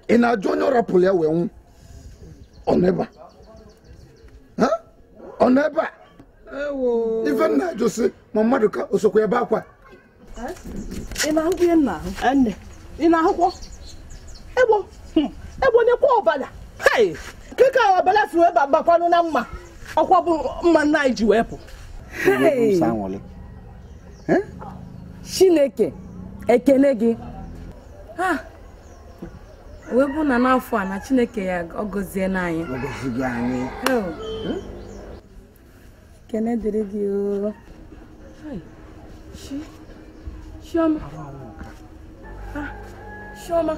Ina junior rapule we oneba. Huh? Oneba. Ewo. Even na Jose Mamaduka osoko ya bakwa. Ina ngwe na enne. Ina hokwo. Ebo. Ebo ne kwa obala. Hey. Kika obala fi we bakwa no na mma. Okwa bu mma na iji wepu. Hey. Eh? Chineke ekele gị. Ha. Webu na n'afọ a na Chineke ya ogozie n'anya. Ogozie anyị. Kene dịrị gị o. Hai. Chioma. Ah. Chioma.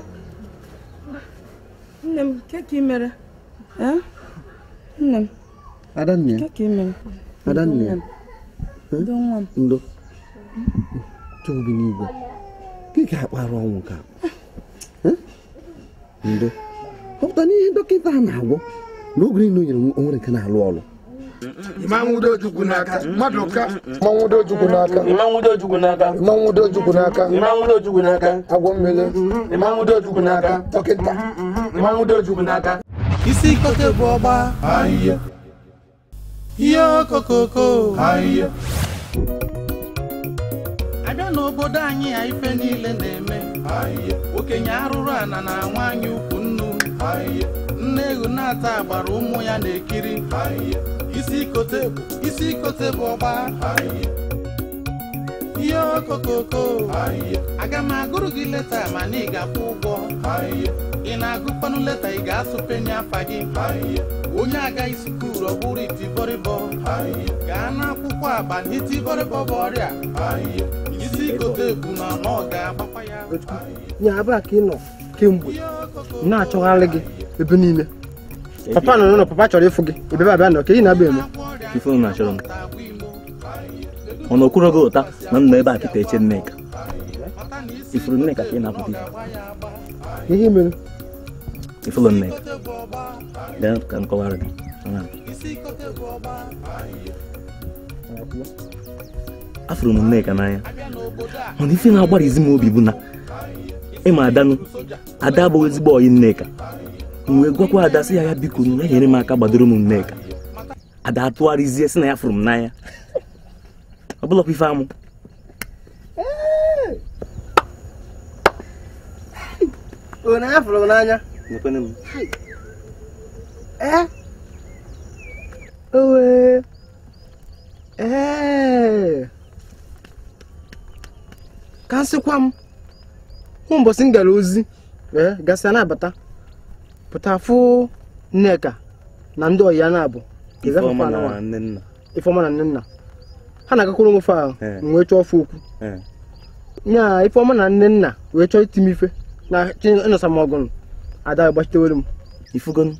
Nne m, keke i mere? Eh? Nne m. Adanne. Keke i mere? Adanne. Ndo nwa m. Ndo. Tubi n'igwe. Kike akpara ọnwụ ka. Ndo. Họpụta n'ihe dọkịta na-agwọ n'oge niile nyere onwere nke na-alụ ọrụ. Imanwudo Ojukwu n'aka. Maduka. Imanwudo Ojukwu n'aka. Imanwudo Ojukwu n'aka. Imanwudo Ojukwu n'aka. Imanwudo Ojukwu n'aka. Agwọ mmele. Imanwudo Ojukwu n'aka. Dọkịta. Imanwudo Ojukwu n'aka. Isi kote bụ ọgba. Aye. Yo kokoko. Aye. Abịa n'obodo anyị a ife niile na-eme. Aye. Okenye arụrụ ana na nwanyị ukwu nnu. Aye. Nne ego na-ata agbara ụmụ ya na-ekiri. Aye. Isi kote bụ ọgba. Aye. Yo kokoko. Aye. Aga m agụrụ gị leta ma na ị ga-akwụ ụgwọ. Aye. Ị na-agụkwanụ leta ị ga-asụ penye afa gị. Aye. Onye agaghị skuul ọ bụrụ itibọrịbọ. Aye. Gaa n'akwụkwọ aba na itibọrịbọ bụ ọrịa. Aye. Isi kote bụ na ọ ga-agbakwa ya. Nya aba ka ị nọ kemgbe na-achọgharị gị ebe niile. Papa nọ n'ụlọ, papa chọrọ ịfụ gị ebe abịa nọ ka ị na-abịa eme. Ifo na-achọrọ m. Ọ nọkwuru gị ụta na m nọ ebe a kịta eche Nneka. Ifuru Nneka ka ị na-apụta ife. Ihe mere? Ifuru Nneka. Bịa ka m kọwara gị. Afụrụ m Nneka n'anya. Mana ife na-agbarizi m obi bụ na ịma Adanụ, Ada abụghị ezigbo ọyị Nneka. M wee gwakwa Ada sị ya biko ya nyere m aka gbadoro m Nneka. Ada atụgharịzie sị na ya fụrụ m n'anya. Ọ bụlakwa ife amụ. O na ya fụrụ m n'anya. Nyekwana m. Owe. Ka sịkwa m hụ mbọsị m gara ozi gasịa na-abata pụta fụ Nneka na ndị ọya na-abụ Ifeọma na Nnenna. Ifeọma na Nnenna ha na-agakwuru nwofe ahụ wee chọọ ofe okwu nya Ifeọma na Nnenna wee chọọ iti m ife na ịnọsa m ọgụnụ ada gbachitewere m Ifugonu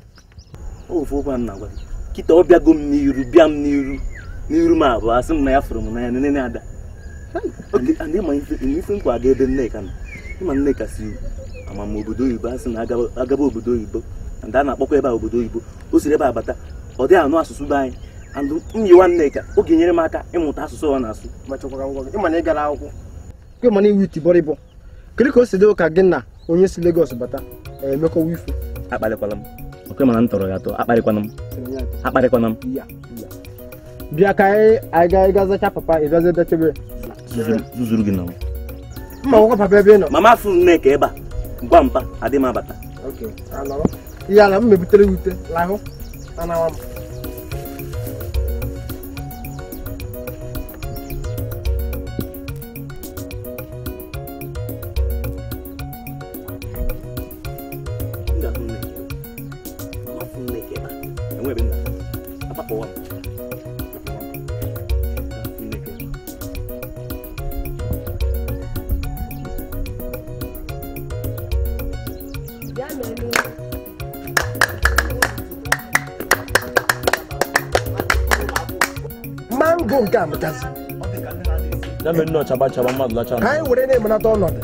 ofu okwu m na-agwa kịta ọ bịago m n'iru bịa m n'iru m abụọ asị m na ya fụrụ m n'anya nene ada ndị ma ife nkwa aga ebe Nneka nọ ịma Nneka si amam obodo oyibo asị na agaba obodo oyibo ndị a na-akpọkwa ebe a obodo oyibo o siri ebe a bata ọ dịghị anụ asụsụ be anyị andụ nyiwa Nneka oge nyere m aka ịmụta asụsụ ọ na-asụ ịma na ị gara akwụkwọ gị ma na iwu iti bọrịbọ kedu ka o si dị ka gị na onye si Lagos bata emekọwa ife akparịkwala m okwe mana m tọrọ ya atọ akparịkwana m bịa ka anyị ga zacha papa ịbịazi dechebe zuzuru gị na mma nwoke papa ebe ị nọ mama afụ Nneka ebe a gwa mpa adị m abata ihe ala m mebutere ute lahụ anawa m mango nke amụtazi ya mere nọ chaba mmadụ lacha ka anyị were na-emenata ọnọdụ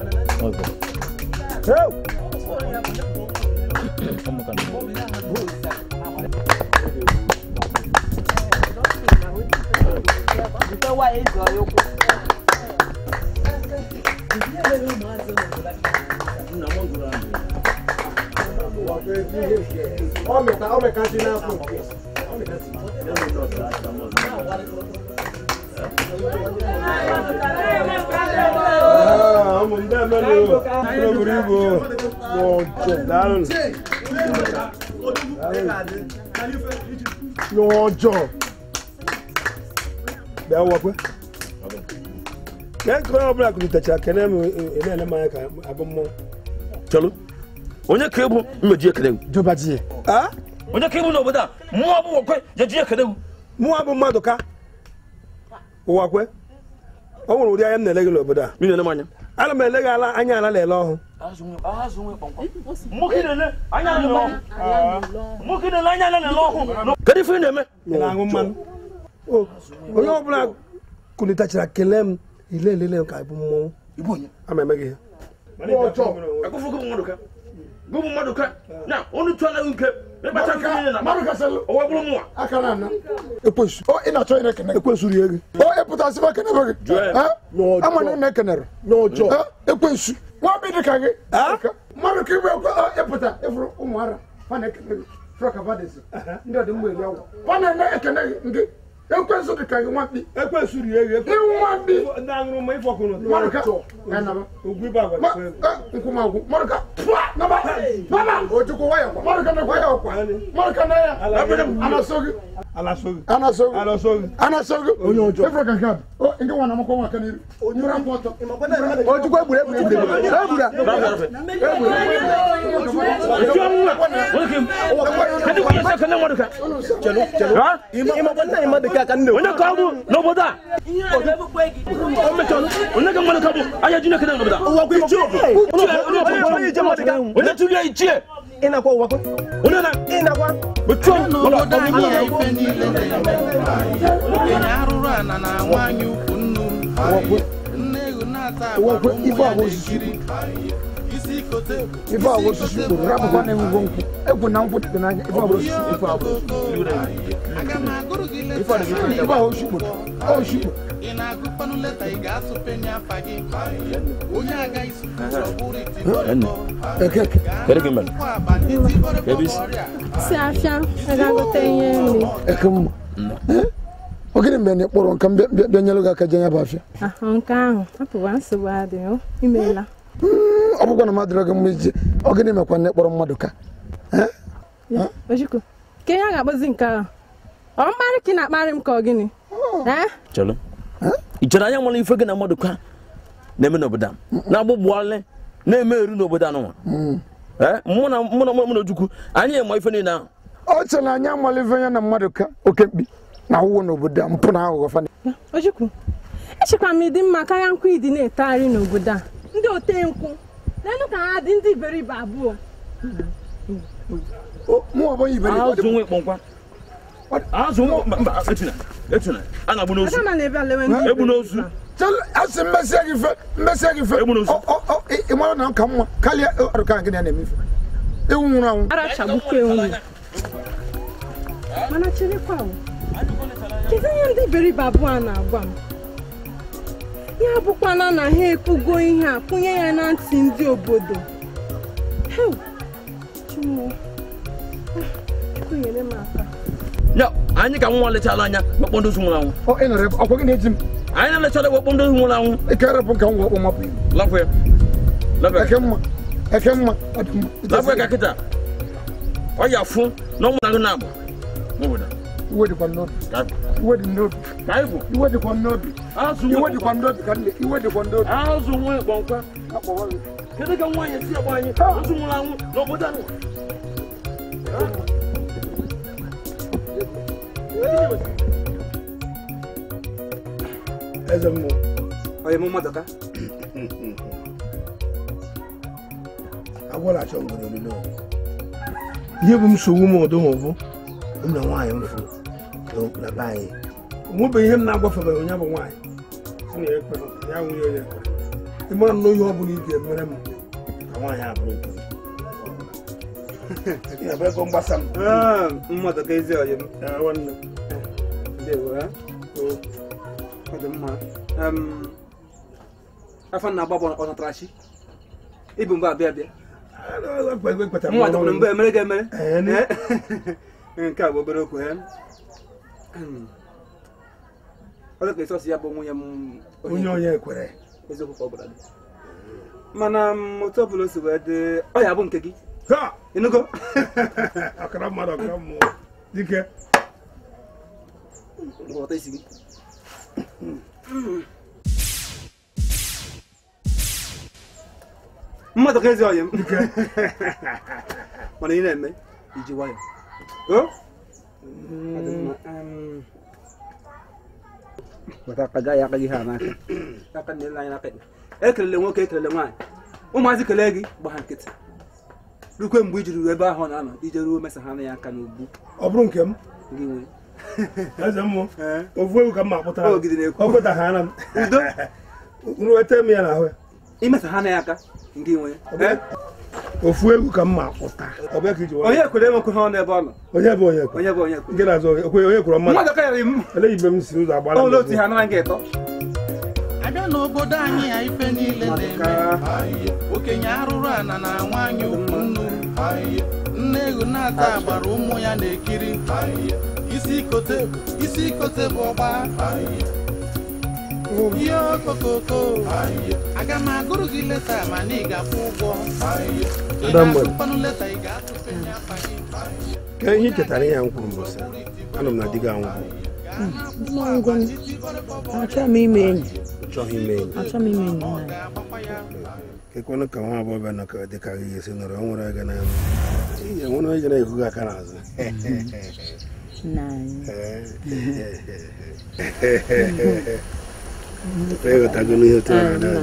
onye ka ebu mmeji ekele Jobaji onye ka ebu n'obodo a mmụọ bụ okwe jeji ekele mmụọ bụ mmadụ ka ụwa kwe ọ nwere ụdị anya m na-ele gị n'obodo a mmiri na anya ana m ele gị ala anya ala lele ọhụ kedu ife ị na-eme onye ọbụla kulitachara kelee m ile elele ka bụ mmọnwụ ama eme gị Gumu maduka na onu twana nke ebata nke na maduka selo o wabulu mu aka na na ekwesu o ina cho ina kene ekwesu ri egi o eputa siba kene bagi ha amana na kenero no jo ekwesu wa bi de kage ha maduka bi eputa efuru umara fana kene froka vadesi ndo de mwe yawo fana na ekene nge ekwesu de kage wapi ekwesu ri egi ni wapi na ngru mai fokuno maduka kana ba ogwi ba ba nkuma ogu maduka Naba, ojuko waya kwa. Marika na waya kwa. Marika na ya. Anasogi. Anasogi. Onyojo. Efra kankab. O inge wana mko wa kaniri. Onyura mpoto. Ojuko ebure. Ebura. Kadi kwa saka kana maduka. Chelo. Ha? Ima de ka kanne. Onya ka bu no boda. Onya maduka bu. Aya jina kana no boda. O wa ku Ona tulia ichie ina kwa wako ona na ina kwa butwa n'obodo anyị ya ife niile okenye arụrụ ana na nwanyị ukwu nnu nne ego na-ata agbara ụmụ ya na-ekiri isi kote ife awo susu kporo rapụkwa na enwugwo nkwụ egwu na nkwụ dị n'anya ife awo susu ife awo aga m agụrụ gị leta ife awo shukporo o shukporo ị na-agụkwanụ leta ị ga-asụ penye afa gị onye agaghị sụpụrụ ọ bụrụ itiborịbọ Si afia, agagote ihe nri. ekemu ogene mbe ne kporo nka bịa nyelu ga ka jenya ba afia Nke ahụ, apụwa nsogbu adịghị, imeela. ọ bụkwa na mmadụ gị mmeji ogene mekwa ne kporo mmadụ ka Ojukwu, ka ihe a ga-akpọzi nke ahụ? Ọ mkparị ka ị na-akparị m ka ọ gịnị? Chelụ, ị chere anya nwere ife gị na mmadụ ka na-eme n'obodo a na-agbụgbụalị na-eme eri n'obodo anụnwa mụ na Ojukwu anyị ema ife niile ahụ. Ọ chere anya amala ife ya na mmadụ ka oke mkpi na awụwo n'obodo a mpụ na aghụghọ fa. Ojukwu, echekwa m ịdị mma karịa nkwụ ịdị na-etegharị n'obodo a. Ndị ote nkwụ n'elu ka ha dị ndị iberibe abụọ. Mụ ọbụ iberibe azụ nwe kpọnkwa azụ mba etuna a na-agbụ n'ozu egbu n'ozu. Asị mmesia gị fe ị mara na nka mma karịa arụka gị na-eme ife ewu nwụrụ anwụ arachagbukwa ewu mana cherekwa kedu ihe ndị iberibe abụọ a na-agwa m? Ya bụkwana na ha ekwugo ihe a kwụnye ya na ntị ndị obodo. Nyere m aka. Ya anyị ka nwa lechala anya wakpo ndị ozu nwụrụ anwụ. Ị nọrọ ebe ọkwa gị na-eji m. Anyị na-lechala wakpo ndị ozu nwụrụ anwụ. Ike repụ ka m wakpo mapụ. Lafụ ya. Eke mma. Lafụ ya ka kịta. Ọ ya fụ na ọmụ na-agụ na-agba. Iwe dịkwa n'obi. Iwe dị n'obi. Iwe dịkwa n'obi. Iwe dịkwa n'obi ka nne. Iwe dịkwa n'obi. Azụ nwe kpọnkwa. Kedu ka nwaanyị si agba anyị ozu nwụrụ anwụ n'obodo anụ? Eze mmụọ. Oye mụ mmadụ ka? Agwala achọ ngoro olilo. Ihe bụ nsogbu m ọdụ maọbụ m na nwaanyị m fụ na be anyị. Onwebeghị ihe m na-agwafebe onye bụ nwaanyị. Si na ekwe ya nwunye onye ekwe. Ị mara na ihe ọ bụla ị ga-emere m ka nwaanyị abụrụ nke m. Ị na-ebe ego mgbasa m. Mmadụ ka ezi oyi m. Nwanne. Ndewo ọ dị mma. Afọ na-agba bụ ọ natara chi ibu mgbe abịa abịa mmadụ bụ mgbe emere ga-emere nke a bụ obere okwu ọ dị ka ịsọsị ya bụ nwunye m onye ekwere eziokwu ka ọ bụla dị mana otu ọ bụla o si wee dị ọ ya bụ nke gị ịnụgo ọkara mmadụ ọkara mmụọ dike ghọta isi gị mmadụ ka ezi ọyị m mana ị na-eme iji nwayọ weta aka gaghị aka gị ha n'aka aka na-ele anyị n'aka ekelele nwoke ekelele nwaanyị ụmụazị kelee gị gba ha nkịtị rukwe mgbe iji ruru ebe ahụ ọ na-anọ ije ruo mesa ha na ya aka n'ugwu ọ bụrụ nke m gị nwee eze mmụọ ofu ewu ka m ma akpụtara ogidi na-ekwu ọ pụta ha na m udo ruweta m ya n'ahụ ya imesa ha na ya aka nke nwee ofu ewu ka m ma akpụta onye kwere enwekwe ha ọnụ ebe ọ nọ onye bụ onye kwe onye bụ onye kwe nke na-azụ onye kwuru mmadụ mmadụ karịrị m ele ibe m si ụzọ agbara ụlọ otu ha nara nke ịtọ abịa n'obodo anyị ya ife niile na-eme okenye arụrụ ana na nwaanyị ukwu nnu nne ego na-ata agbara ụmụ ya na-ekiri isi ikote bụ ọgba ihe okokoko aga m agụrụ gị leta mana ị ga-akwụ ụgwọ ị ga-atụkwanụ leta ị ga-atụpe nye afa gị ka ihe chetara ihe m kwuru mbọsị anọ m na di gị anwụ achọghị m ime enyi kekwanụ ka nwa abụọ bịa nọ ka dị ka gị esi nọrọ o nwere ege na enwere onye na-ehu gị aka n'azụ ịghọtago n'ihe otu ahụ na-adị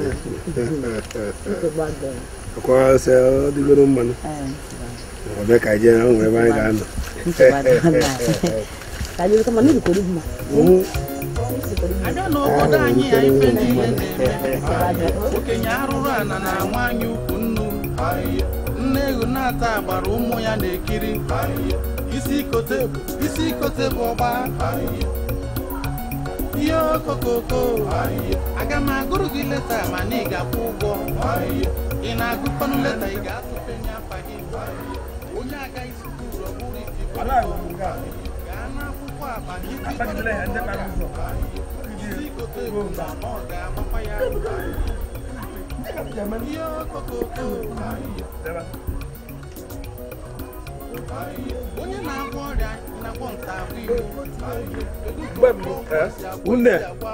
akwa sị ọ dịgoro mmanụ ọbịa ka jee ahụ ebe anyị ga-anọ abịa n'obodo anyị ya ife niile na-eme okenye arụrụ ana na nwaanyị ukwu nnu nne ego na-ata agbara ụmụ ya na-ekiri isi ikote bụ ọgba ihe okokoko aga m agụrụ gị leta mana ị ga-akwụ ụgwọ ị na-agụkwanụ leta ị ga-atụpe nye afa gị onye agaghị sukuru ọ bụrụ isi gaa n'akwụkwọ abalị isi ikote bụ na ọ ga-agbakwa ya ihe okokoko onye na-agwọ ọrịa na-agwọ nta ahụ igbo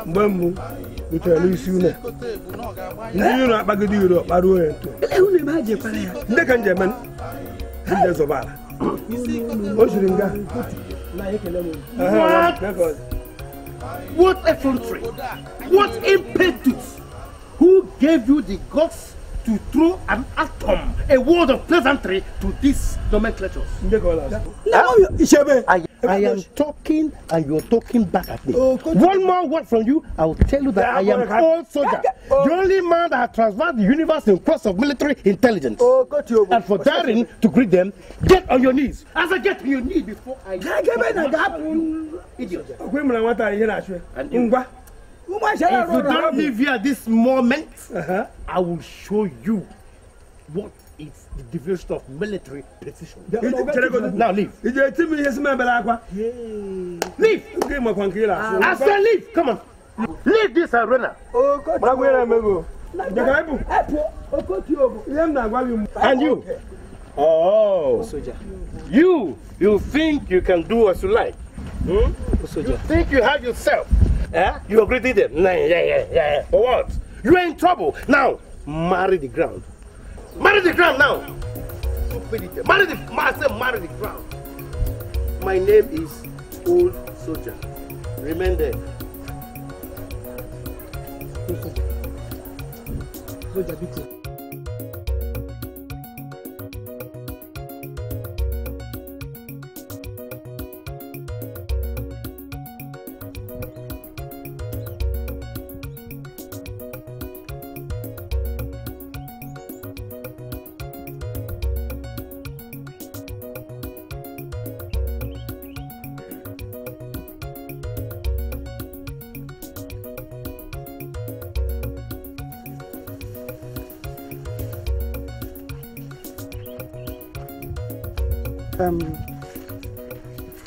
mgbe mbụ butere n'isi une ndị iro akpagide iro kparuo ya nto ndị ka njem ndị zọba ala o jiri nga What effrontery! What impetus! Who gave you the guts to throw an atom, a word of pleasantry to these nomenclatures? I am talking and you're talking back at me. One more word from you, I will tell you that I am an old soldier. The only man that has transferred the universe in course of military intelligence. And for daring to greet them, get on your knees. As I get on your knees before I... Idiot. And if you don't leave here at this moment, I will show you what is the definition of military precision. Now leave. Leave. I said leave. Come on. Leave this arena. And you. Oh. You think you can do as you like? You think you have yourself? You are greeting them. Yeah. For what? You are in trouble. Now, marry the ground. Marry the ground now. Marry the ground. My name is Old Soldier. Remain there. Soldier, be cool.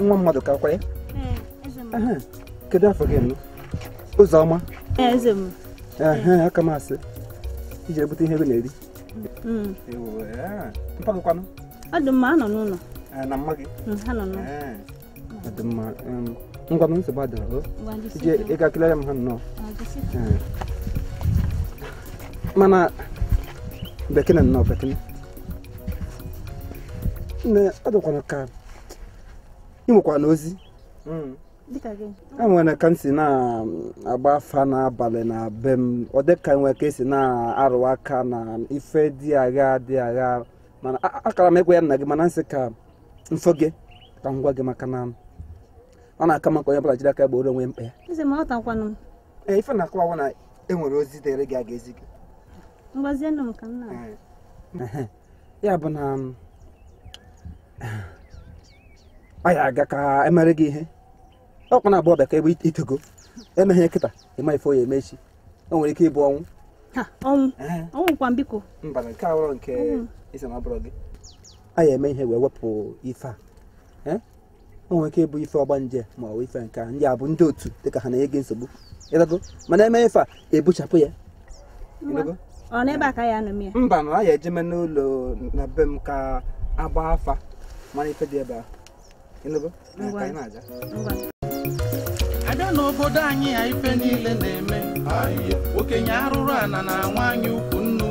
Nwa mmadụ ka kwa ya? Kedu afọ gị nụ? Ụzọma? Eze m. Aka m asị. Iji ebute ihe ego na-eri. Mpa gị kwanụ? Ọ dị mma, anọ n'ụlọ. Na mma gị? Ha nọ n'ụlọ. Ọ dị mma. Ngwanụ nsogbu adịghị. Ị ga-akịlere m ha nnọọ. Mana bekee na nnọọ bekee. I don't want to come. You want ozi? Enwere ka nsi na agba afa na abalị na bem ọ dị ka enwe ka esi na arụ aka na ife dị agha mana akara m ekwe ya nna gị mana nsị ka mfọ gị ka ngwa gị maka na ọ na-aka maka onye bụla jiri aka gboro onwe mkpa ya. Eze ma ọtakwanụ. Ife na-akọwa na enwere ozi dịrị gị aga ezi gị. Ngwazienụ m ka nna. Ya bụ na anyị aga ka emere gị ihe ọkwa na abụọ bịa ebe itogo emeghe kịta ịma ife onye emechi o nwere ike ịbụ ọnwụ ọnwụ kwa mbiko mba nke awụrụ nke isi na ọbụrụ gị anyị eme ihe wee wepụ ife a o nwere ike ịbụ ife ọgbanje ma ọ bụ ife nke ndị a bụ ndị otu dịka ha na-enye gị nsogbu ịlago mana eme ife a ebuchapụ ya ọ na ebe aka ya anọ m ya mba na anyị ejeme n'ụlọ na be m ka agba afa mana ife dị ebe a abịa n'obodo anyị a ife niile na-eme okenye arụrụ ana na-anwa anyị ukwu nnu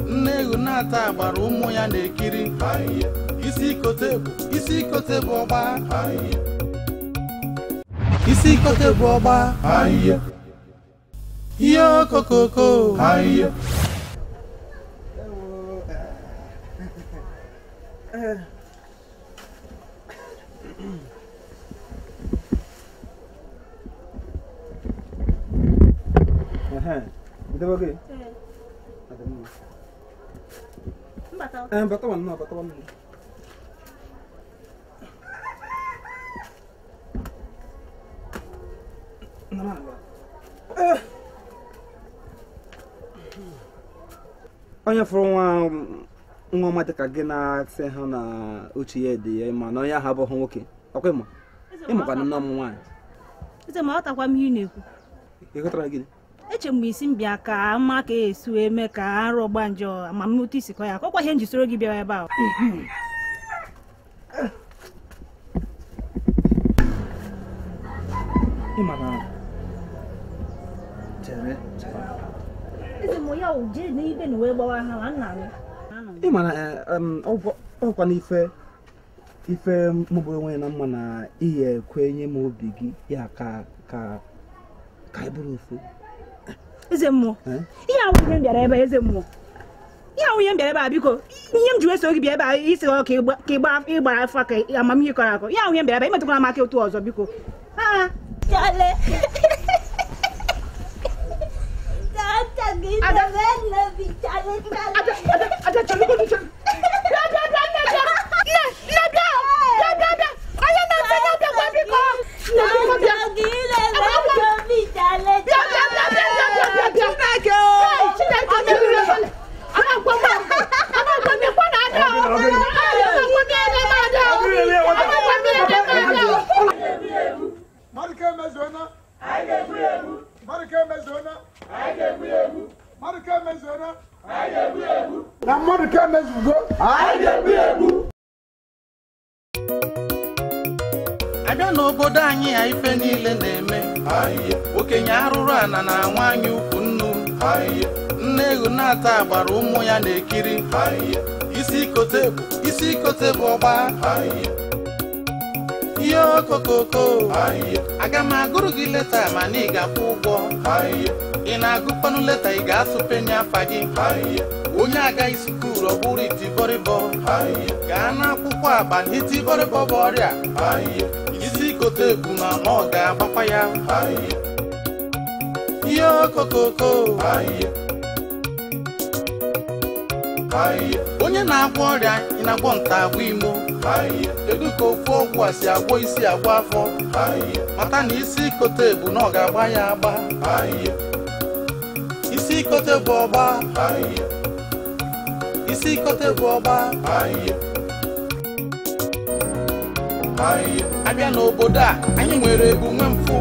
nne ehu na-ata agbara ụmụ ya na-ekiri isi ikote bụ ọgba isi ikote bụ ọgba ihe okokoko Betul ke? Ada mana? Betul mana? Onye fụrụ nwa mmadụ ka gị na-asị ha na uche ya dị ya ma na onye ahụ abụghị nwoke ọkwa ịma ịmakwana nne ọmụ nwaanyị eze ma ọ takwa m ihe na-ekwu ịghọtara gị eche mgbe isi m bịa ka mma ka esi eme ka arụ ọgba njọ amamnute isi kọ ya akọkwa ihe njisoro gị bịa ebe a Imana. Chere. Ese mo ya o je ni ibe ni we gba wa ha na no. Imana ọkwa n'ife mụbụrụ onwe na mma na ihe kwenye m obi gị ya ka iburu ofu. Eze mo. Ihe awụ nye bịara ebe eze mo. Ihe awụ nye bịara ebe biko. Ihe m ji eso gị bịa ebe isi ọ ka ịgbara afa ka amamihe kọrọ akọ. Ihe awụ nye bịara ebe imetụkwara m aka otu ọzọ biko. Ha. Chale. Abịa n'obodo anyị ya ife niile na-eme okenye arụrụ ana na nwanyị ukwu nnu nne ego na-ata agbara ụmụ ya na-ekiri isi ikote bụ ọgba ihe okokoko aga m agụrụ gị leta mana ị ga-akwụ ụgwọ ị na-agụkwanụ leta ị ga-asụpenye afa gị onye agaghị skuul ọ bụrụ itibọrịbọ gaa n'akwụkwọ aba na itibọrịbọ bụ ọrịa isi ikote ebu na ọ ga-agbakwa ya ihe okokoko onye na-agwọ ọrịa ị na-agwọ nta agwọ imo kedu ka ofu ọgwụ a si agwọ isi agwọ afọ mata na isi ikote ebu na ọ ga-agba ya agba isi ikote bụ ọgba isi ikote bụ ọgba abịa n'obodo a anyị nwere ebume mfụ